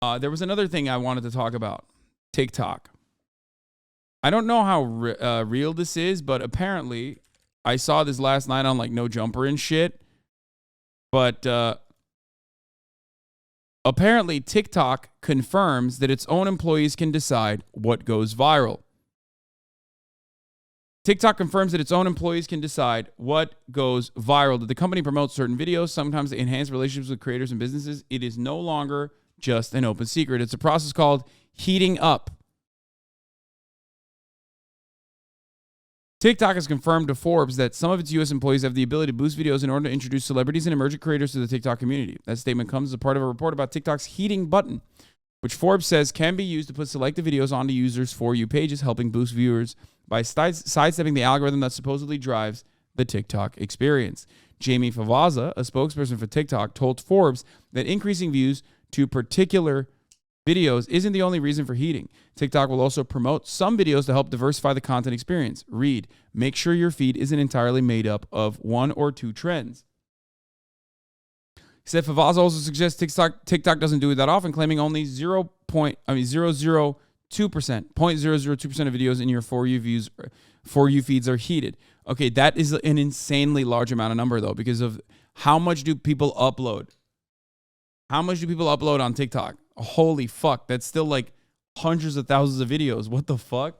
There was another thing I wanted to talk about. TikTok. I don't know how real this is, but apparently I saw this last night on like No Jumper and shit. But apparently TikTok confirms that its own employees can decide what goes viral. TikTok confirms that its own employees can decide what goes viral. That the company promotes certain videos, sometimes to enhance relationships with creators and businesses. It is no longer just an open secret. It's a process called heating up. TikTok has confirmed to Forbes that some of its U.S. employees have the ability to boost videos in order to introduce celebrities and emerging creators to the TikTok community. That statement comes as a part of a report about TikTok's heating button, which Forbes says can be used to put selected videos onto users' For You pages, helping boost viewers by sidestepping the algorithm that supposedly drives the TikTok experience. Jamie Favazza, a spokesperson for TikTok, told Forbes that increasing views to particular videos isn't the only reason for heating. TikTok will also promote some videos to help diversify the content experience. Read, make sure your feed isn't entirely made up of one or two trends. He said Favazza also suggests TikTok doesn't do it that often, claiming only 0.002% of videos in your For You feeds are heated. Okay, that is an insanely large amount of number though, because of how much do people upload? How much do people upload on TikTok? Holy fuck, that's still like hundreds of thousands of videos. What the fuck?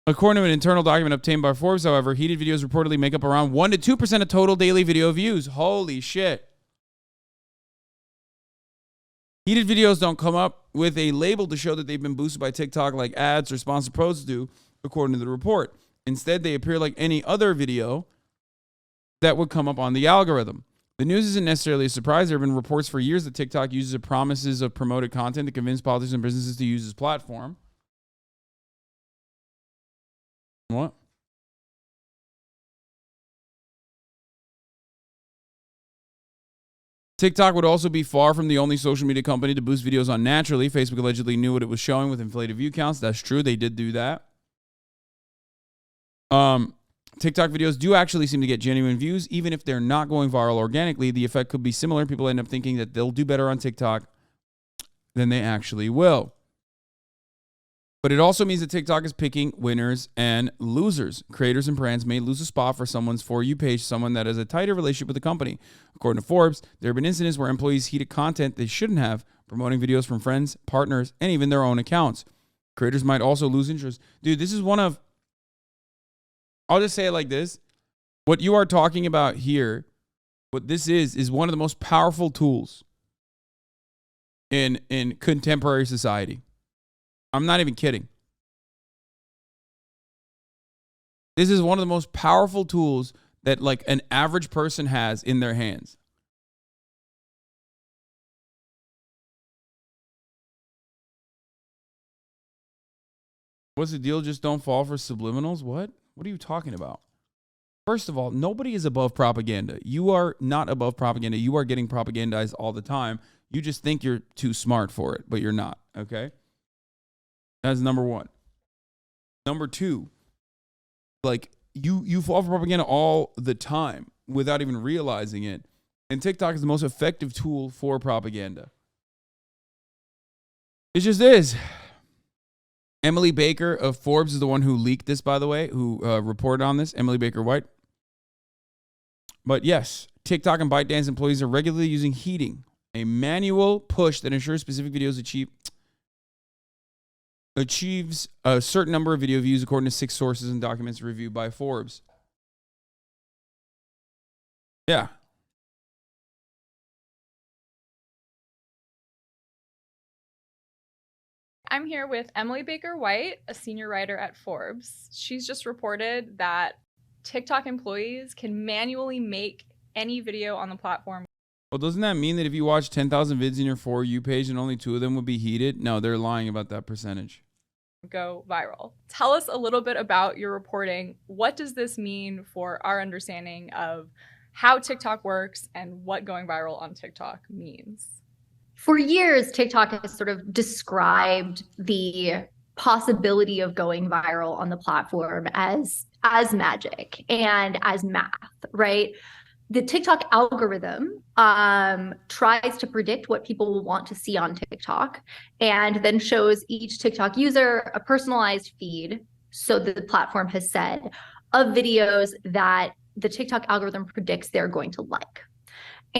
According to an internal document obtained by Forbes, however, heated videos reportedly make up around 1 to 2% of total daily video views. Holy shit. Heated videos don't come up with a label to show that they've been boosted by TikTok like ads or sponsored posts do, according to the report. Instead, they appear like any other video that would come up on the algorithm. The news isn't necessarily a surprise. There have been reports for years that TikTok uses the promises of promoted content to convince politicians and businesses to use its platform. What? TikTok would also be far from the only social media company to boost videos unnaturally. Facebook allegedly knew what it was showing with inflated view counts. That's true. They did do that. TikTok videos do actually seem to get genuine views. Even if they're not going viral organically, the effect could be similar. People end up thinking that they'll do better on TikTok than they actually will. But it also means that TikTok is picking winners and losers. Creators and brands may lose a spot for someone's For You page, someone that has a tighter relationship with the company. According to Forbes, there have been incidents where employees heated content they shouldn't have, promoting videos from friends, partners, and even their own accounts. Creators might also lose interest. Dude, this is one of... I'll just say it like this. What you are talking about here, what this is one of the most powerful tools in contemporary society. I'm not even kidding. This is one of the most powerful tools that like an average person has in their hands. What's the deal? Just don't fall for subliminals? What? What are you talking about? First of all, nobody is above propaganda. You are not above propaganda. You are getting propagandized all the time. You just think you're too smart for it, but you're not, okay? That's number one. Number two, like you fall for propaganda all the time without even realizing it. And TikTok is the most effective tool for propaganda. It just is. Emily Baker of Forbes is the one who leaked this, by the way, who reported on this. Emily Baker White. But yes, TikTok and ByteDance employees are regularly using heating, a manual push that ensures specific videos achieves a certain number of video views according to 6 sources and documents reviewed by Forbes. Yeah. I'm here with Emily Baker White, a senior writer at Forbes. She's just reported that TikTok employees can manually make any video on the platform. Well, doesn't that mean that if you watch 10,000 vids in your For You page and only 2 of them would be heated? No, they're lying about that percentage. Go viral. Tell us a little bit about your reporting. What does this mean for our understanding of how TikTok works and what going viral on TikTok means? For years, TikTok has sort of described the possibility of going viral on the platform as as magic and as math, right? The TikTok algorithm tries to predict what people will want to see on TikTok and then shows each TikTok user a personalized feed, so the platform has said, of videos that the TikTok algorithm predicts they're going to like.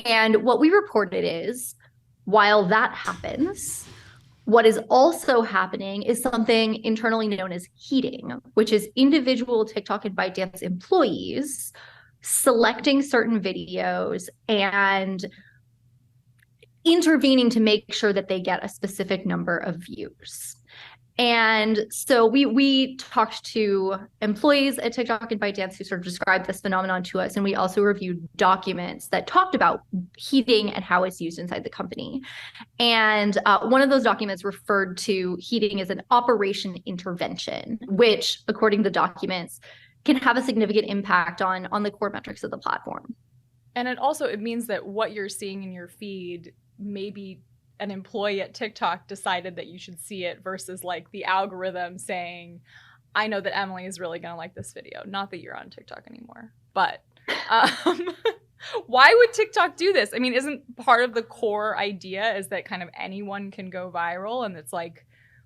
And what we reported is, while that happens, what is also happening is something internally known as heating, which is individual TikTok and ByteDance employees selecting certain videos and intervening to make sure that they get a specific number of views. And so we talked to employees at TikTok and ByteDance who sort of described this phenomenon to us. And we also reviewed documents that talked about heating and how it's used inside the company. And one of those documents referred to heating as an operation intervention, which, according to the documents, can have a significant impact on the core metrics of the platform. And it means that what you're seeing in your feed, maybe an employee at TikTok decided that you should see it versus like the algorithm saying, I know that Emily is really going to like this video. Not that you're on TikTok anymore, but why would TikTok do this? I mean, isn't part of the core idea is that kind of anyone can go viral, and it's like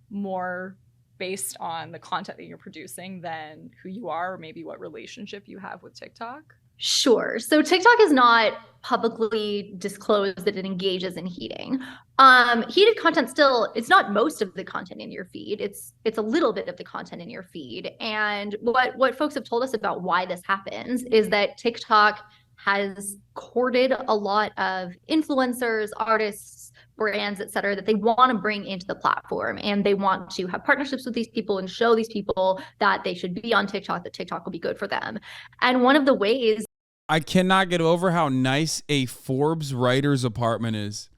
more based on the content that you're producing than who you are or maybe what relationship you have with TikTok? Sure. So TikTok has not publicly disclosed that it engages in heating. Heated content still, it's not most of the content in your feed. It's a little bit of the content in your feed. And what folks have told us about why this happens is that TikTok has courted a lot of influencers, artists, brands, et cetera, that they want to bring into the platform. And they want to have partnerships with these people and show these people that they should be on TikTok, that TikTok will be good for them. And one of the ways... I cannot get over how nice a Forbes writer's apartment is.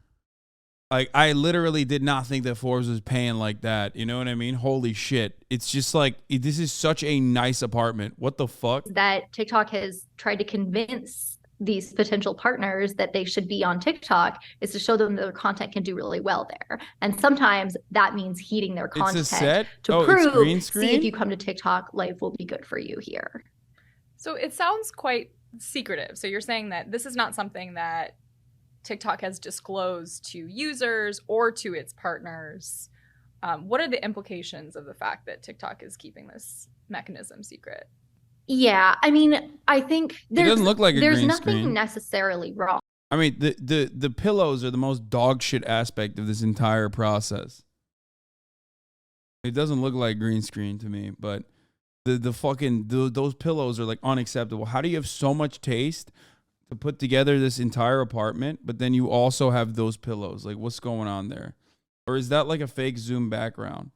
Like, I literally did not think that Forbes was paying like that. You know what I mean? Holy shit. It's just like, this is such a nice apartment. What the fuck? That TikTok has tried to convince these potential partners that they should be on TikTok is to show them that their content can do really well there. And sometimes that means heating their content to prove, see, if you come to TikTok, life will be good for you here. So it sounds quite secretive. So you're saying that this is not something that TikTok has disclosed to users or to its partners. What are the implications of the fact that TikTok is keeping this mechanism secret? Yeah, I mean, I think it doesn't look like there's green nothing screen. Necessarily wrong. I mean, the pillows are the most dog shit aspect of this entire process. It doesn't look like green screen to me, but those pillows are like unacceptable. How do you have so much taste to put together this entire apartment, but then you also have those pillows? Like, what's going on there? Or is that like a fake Zoom background?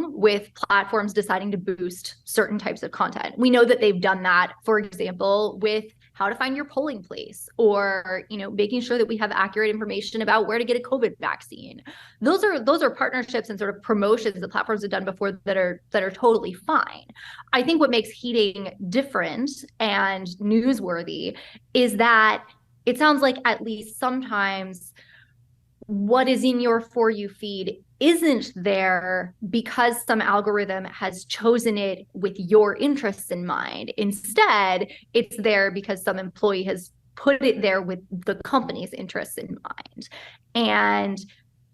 With platforms deciding to boost certain types of content. We know that they've done that, for example, with how to find your polling place, or making sure that we have accurate information about where to get a COVID vaccine. Those are partnerships and sort of promotions that platforms have done before that are totally fine. I think what makes heating different and newsworthy is that it sounds like at least sometimes what is in your For You feed isn't there because some algorithm has chosen it with your interests in mind. Instead, it's there because some employee has put it there with the company's interests in mind. And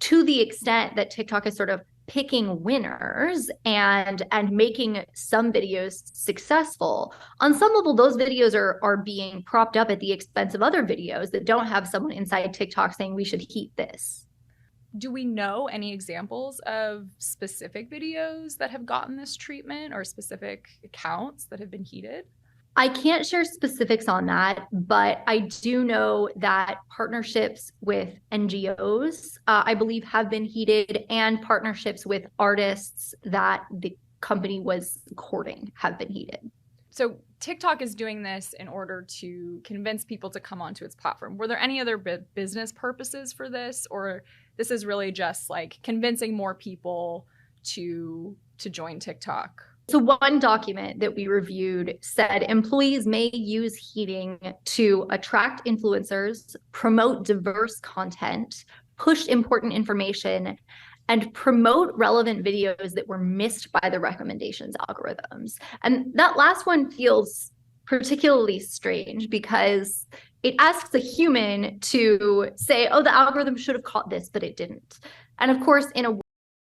to the extent that TikTok is sort of picking winners and making some videos successful, on some level, those videos are being propped up at the expense of other videos that don't have someone inside TikTok saying we should heat this. Do we know any examples of specific videos that have gotten this treatment or specific accounts that have been heated? I can't share specifics on that, but I do know that partnerships with NGOs, I believe, have been heated, and partnerships with artists that the company was courting have been heated. So TikTok is doing this in order to convince people to come onto its platform. Were there any other business purposes for this, or this is really just like convincing more people to join TikTok? So one document that we reviewed said employees may use heating to attract influencers, promote diverse content, push important information, and promote relevant videos that were missed by the recommendations algorithms. And that last one feels particularly strange because it asks a human to say, oh, the algorithm should have caught this, but it didn't. And of course, in a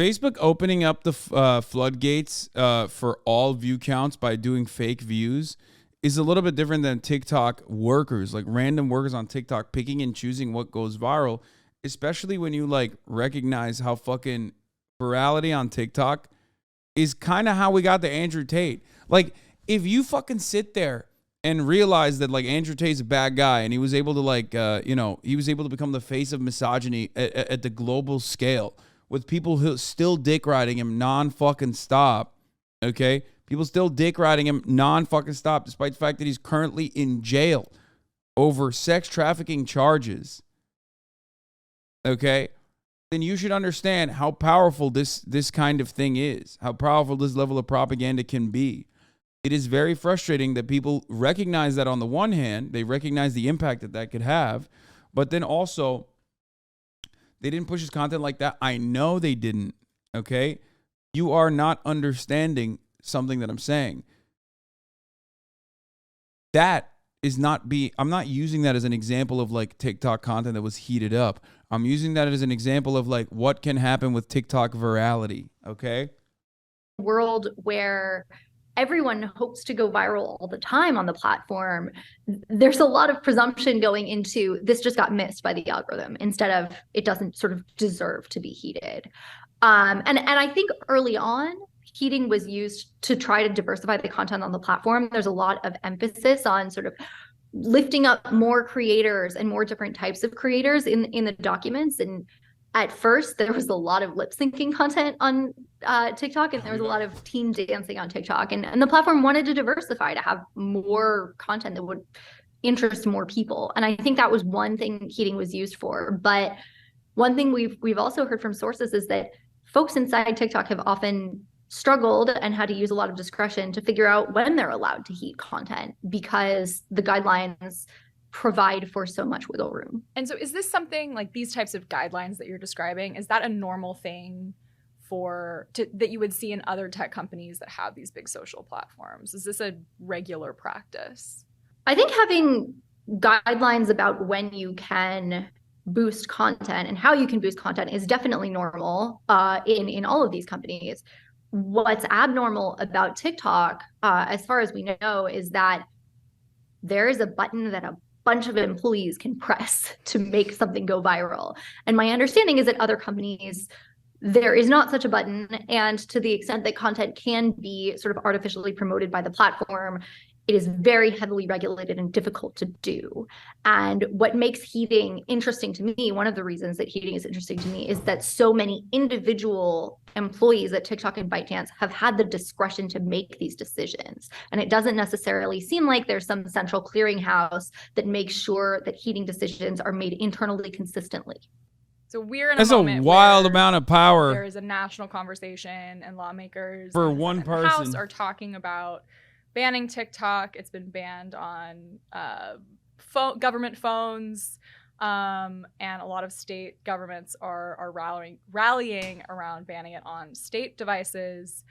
Facebook opening up the floodgates for all view counts by doing fake views is a little bit different than TikTok workers, like random workers on TikTok picking and choosing what goes viral, especially when you like recognize how fucking virality on TikTok is kind of how we got to Andrew Tate. Like, if you fucking sit there and realize that like Andrew Tate's a bad guy and he was able to like, he was able to become the face of misogyny at the global scale with people who still dick riding him non-fucking stop, okay? People still dick riding him non-fucking stop despite the fact that he's currently in jail over sex trafficking charges, okay? Then you should understand how powerful this kind of thing is, how powerful this level of propaganda can be. It is very frustrating that people recognize that on the one hand, they recognize the impact that could have, but then also they didn't push his content like that. I know they didn't, okay? You are not understanding something that I'm saying. That is not I'm not using that as an example of like TikTok content that was heated up. I'm using that as an example of like what can happen with TikTok virality, okay? World where everyone hopes to go viral all the time on the platform, there's a lot of presumption going into this just got missed by the algorithm instead of it doesn't sort of deserve to be heated. And I think early on, heating was used to try to diversify the content on the platform. There's a lot of emphasis on sort of lifting up more creators and more different types of creators in the documents. And at first, there was a lot of lip syncing content on TikTok, and there was a lot of teen dancing on TikTok. And the platform wanted to diversify, to have more content that would interest more people. And I think that was one thing heating was used for. But one thing we've also heard from sources is that folks inside TikTok have often struggled and had to use a lot of discretion to figure out when they're allowed to heat content because the guidelines provide for so much wiggle room. And so is this something like these types of guidelines that you're describing, is that a normal thing that you would see in other tech companies that have these big social platforms? Is this a regular practice? I think having guidelines about when you can boost content and how you can boost content is definitely normal in all of these companies. What's abnormal about TikTok, as far as we know, is that there is a button that a bunch of employees can press to make something go viral. And my understanding is that other companies, there is not such a button. And to the extent that content can be sort of artificially promoted by the platform, it is very heavily regulated and difficult to do. And what makes heating interesting to me, one of the reasons that heating is interesting to me, is that so many individual employees at TikTok and ByteDance have had the discretion to make these decisions. And it doesn't necessarily seem like there's some central clearinghouse that makes sure that heating decisions are made internally consistently. So we're in That's a moment a wild where amount of power. There is a national conversation, and lawmakers for in the one Senate and the House person are talking about banning TikTok. It's been banned on government phones, and a lot of state governments are rallying around banning it on state devices.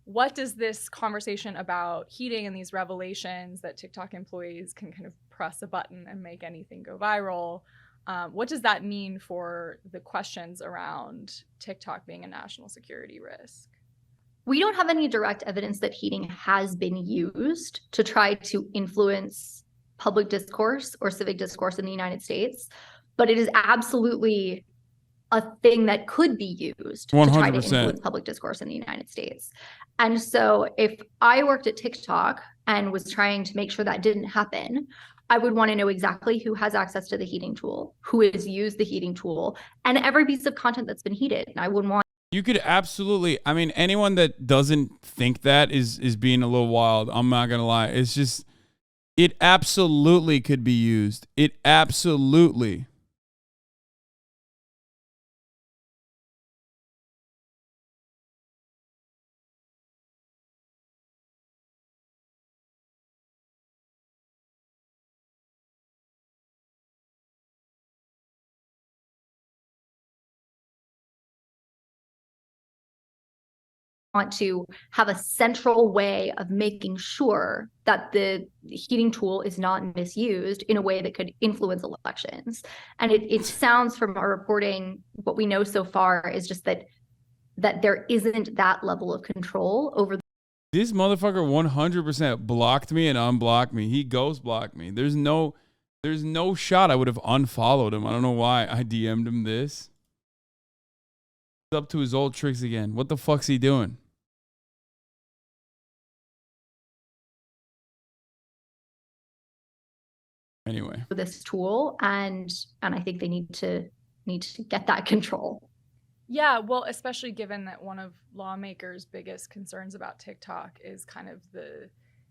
What does this conversation about heating and these revelations that TikTok employees can kind of press a button and make anything go viral, what does that mean for the questions around TikTok being a national security risk? We don't have any direct evidence that heating has been used to try to influence public discourse or civic discourse in the United States, but it is absolutely a thing that could be used 100%. to try to influence public discourse in the United States. And so if I worked at TikTok and was trying to make sure that didn't happen, I would want to know exactly who has access to the heating tool, who has used the heating tool, and every piece of content that's been heated. And I wouldn't want. You could absolutely, I mean, anyone that doesn't think that is being a little wild. I'm not going to lie. It's just, it absolutely could be used. It absolutely. to have a central way of making sure that the heating tool is not misused in a way that could influence elections. And it sounds from our reporting, what we know so far is just that there isn't that level of control over. This motherfucker 100% blocked me and unblocked me. He ghost blocked me. There's no shot I would have unfollowed him. I don't know why I DM'd him this. He's up to his old tricks again. What the fuck's he doing? Anyway, this tool, and I think they need to get that control. Yeah, well, especially given that one of lawmakers' biggest concerns about TikTok is kind of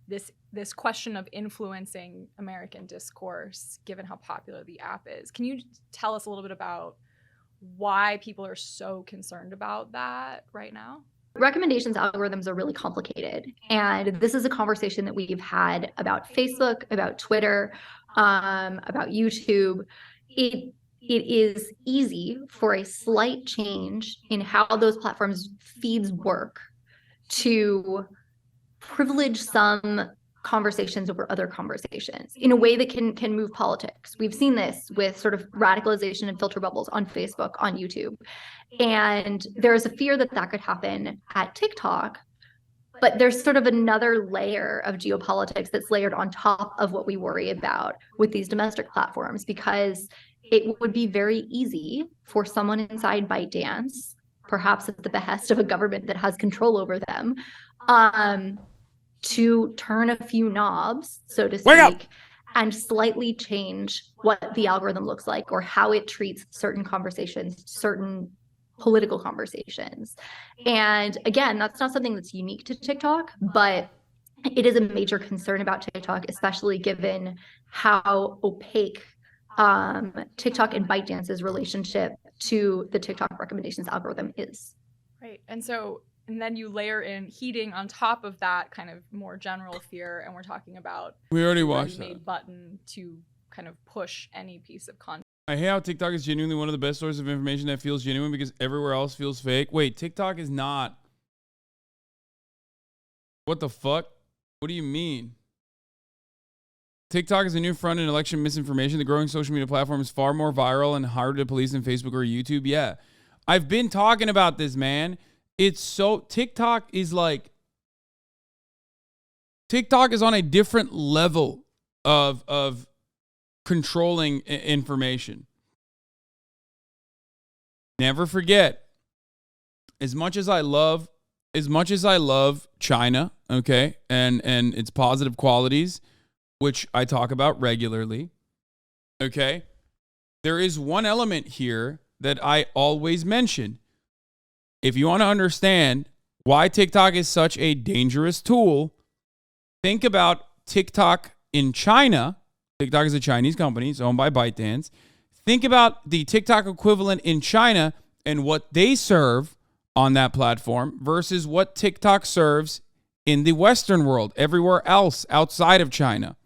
this question of influencing American discourse, given how popular the app is. Can you tell us a little bit about why people are so concerned about that right now? Recommendations algorithms are really complicated. And this is a conversation that we've had about Facebook, about Twitter, about YouTube. It is easy for a slight change in how those platforms' feeds work to privilege some conversations over other conversations in a way that can move politics. We've seen this with sort of radicalization and filter bubbles on Facebook, on YouTube. And there's a fear that could happen at TikTok, but there's sort of another layer of geopolitics that's layered on top of what we worry about with these domestic platforms, because it would be very easy for someone inside ByteDance, perhaps at the behest of a government that has control over them, to turn a few knobs, so to speak, and slightly change what the algorithm looks like or how it treats certain conversations, certain political conversations. And again, that's not something that's unique to TikTok, but it is a major concern about TikTok, especially given how opaque TikTok and ByteDance's relationship to the TikTok recommendations algorithm is. Right. And then you layer in heating on top of that kind of more general fear, and we're talking about we already watched that button to kind of push any piece of content. I hate how TikTok is genuinely one of the best sources of information that feels genuine because everywhere else feels fake. Wait, TikTok is not. What the fuck? What do you mean? TikTok is a new front in election misinformation. The growing social media platform is far more viral and harder to police than Facebook or YouTube. Yeah. I've been talking about this, man. It's so TikTok is on a different level of controlling information. Never forget, as much as I love China, okay, and its positive qualities, which I talk about regularly, okay, there is one element here that I always mention. If you want to understand why TikTok is such a dangerous tool, think about TikTok in China. TikTok is a Chinese company. It's owned by ByteDance. Think about the TikTok equivalent in China and what they serve on that platform versus what TikTok serves in the Western world, everywhere else outside of China.